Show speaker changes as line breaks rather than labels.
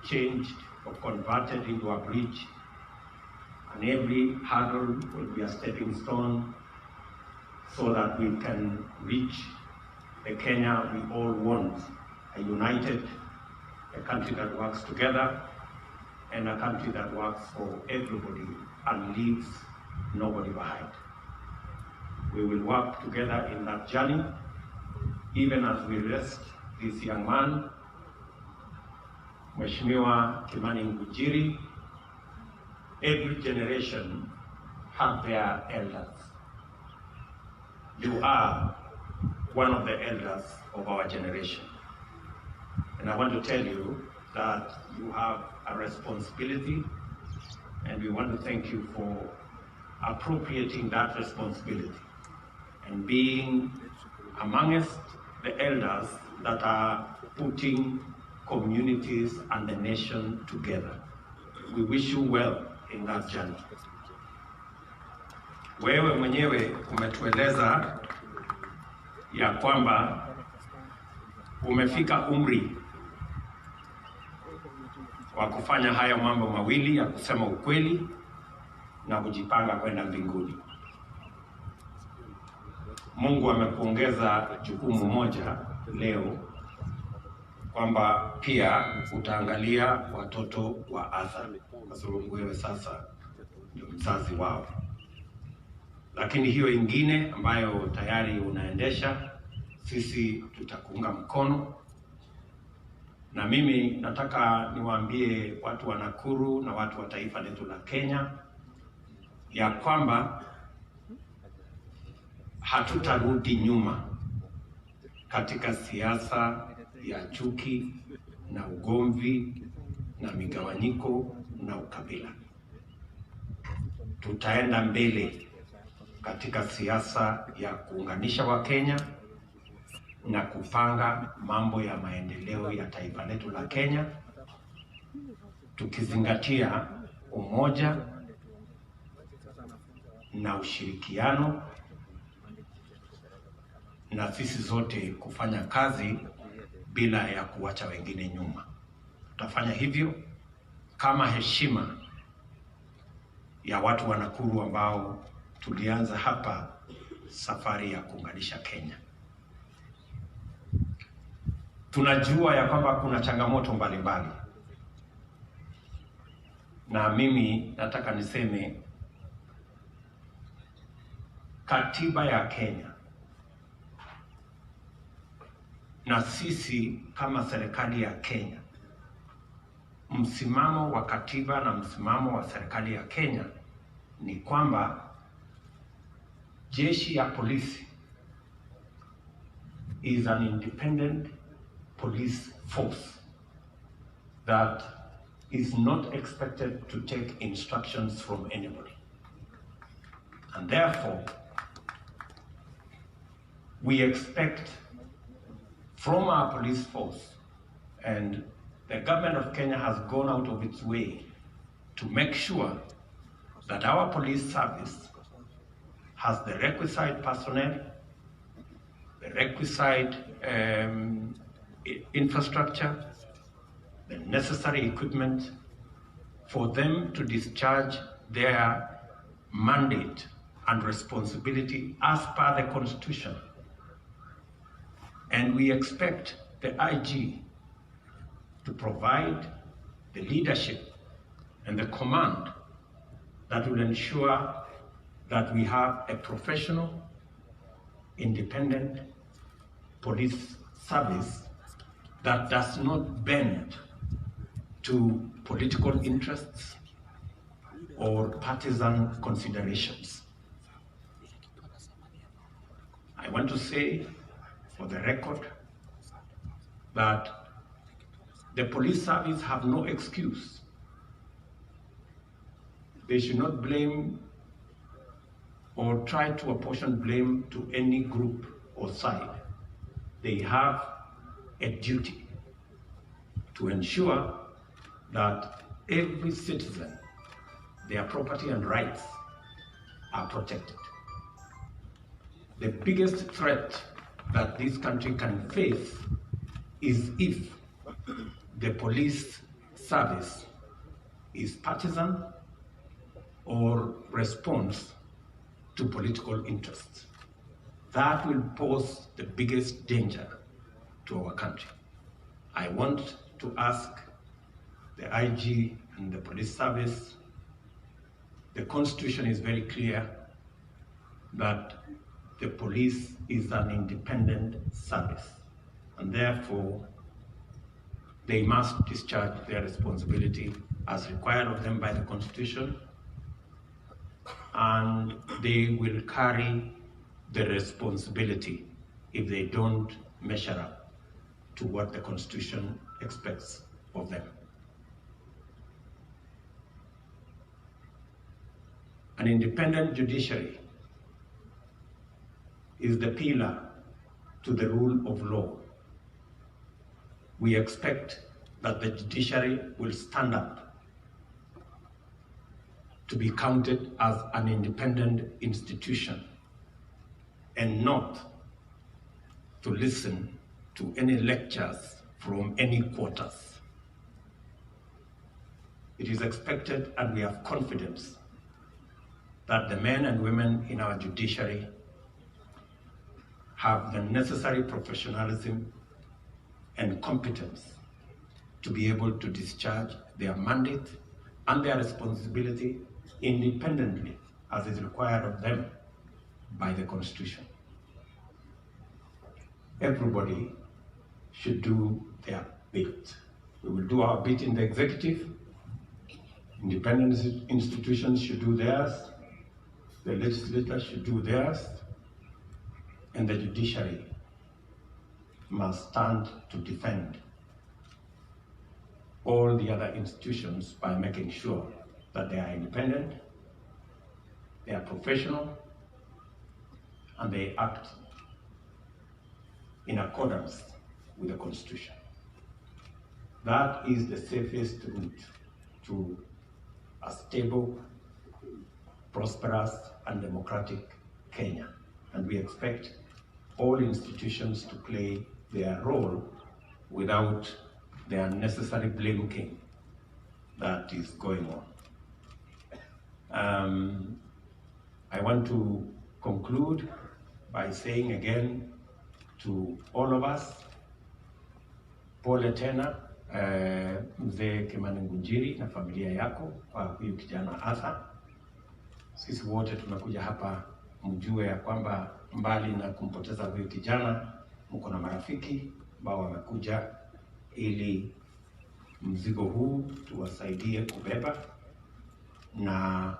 changed or converted into a bridge, and every hurdle will be a stepping stone so that we can reach the Kenya we all want, a united, a country that works together, and a country that works for everybody and leaves nobody behind. We will work together in that journey, even as we rest this young man, Mheshimiwa Kimani Ngujiri. Every generation have their elders. You are one of the elders of our generation. And I want to tell you that you have a responsibility, and we want to thank you for appropriating that responsibility and being amongst the elders that are putting communities and the nation together. We wish you well in that journey. Wewe mwenyewe umetueleza ya kwamba umefika umri wa kufanya haya mambo mawili, ya kusema ukweli na kujipanga kwenda mbinguni. Mungu amekuongeza jukumu moja leo, kwamba pia utaangalia watoto wa Arthur, kwa sababu wewe sasa ndio mzazi wao. Lakini hiyo ingine ambayo tayari unaendesha, sisi tutakuunga mkono. Na mimi nataka niwaambie watu wa Nakuru na watu wa taifa letu la Kenya ya kwamba hatutarudi nyuma katika siasa ya chuki na ugomvi na migawanyiko na ukabila. Tutaenda mbele katika siasa ya kuunganisha Wakenya na kupanga mambo ya maendeleo ya taifa letu la Kenya, tukizingatia umoja na ushirikiano, na sisi zote kufanya kazi bila ya kuacha wengine nyuma. Tutafanya hivyo kama heshima ya watu wa Nakuru ambao tulianza hapa safari ya kuunganisha Kenya. Tunajua ya kwamba kuna changamoto mbalimbali, na mimi nataka niseme katiba ya Kenya na sisi kama serikali ya Kenya, msimamo wa katiba na msimamo wa serikali ya Kenya ni kwamba jeshi ya polisi is an independent police force that is not expected to take instructions from anybody. And therefore, we expect from our police force, and the government of Kenya has gone out of its way to make sure that our police service has the requisite personnel, the requisite infrastructure, the necessary equipment for them to discharge their mandate and responsibility as per the Constitution. And we expect the IG to provide the leadership and the command that will ensure that we have a professional, independent police service that does not bend to political interests or partisan considerations. I want to say for the record that the police service have no excuse. They should not blame or try to apportion blame to any group or side. They have a duty to ensure that every citizen, their property and rights are protected. The biggest threat that this country can face is if the police service is partisan or responds to political interests. That will pose the biggest danger to our country. I want to ask the IG and the police service, the Constitution is very clear that the police is an independent service, and therefore they must discharge their responsibility as required of them by the Constitution, and they will carry the responsibility if they don't measure up to what the Constitution expects of them. An independent judiciary is the pillar to the rule of law. We expect that the judiciary will stand up to be counted as an independent institution and not to listen to any lectures from any quarters. It is expected, and we have confidence, that the men and women in our judiciary have the necessary professionalism and competence to be able to discharge their mandate and their responsibility independently as is required of them by the Constitution. Everybody should do their bit. We will do our bit in the executive. Independent institutions should do theirs. The legislature should do theirs. And the judiciary must stand to defend all the other institutions by making sure that they are independent, they are professional, and they act in accordance with the Constitution. That is the safest route to a stable, prosperous, and democratic Kenya. And we expect all institutions to play their role without the unnecessary blame game that is going on. I want to conclude by saying again to all of us, pole tena mzee Kimani Ngunjiri na familia yako kwa huyu kijana Arthur. Sisi wote tumekuja hapa mjue ya kwamba mbali na kumpoteza huyu kijana, mko na marafiki ambao wamekuja ili mzigo huu tuwasaidie kubeba, na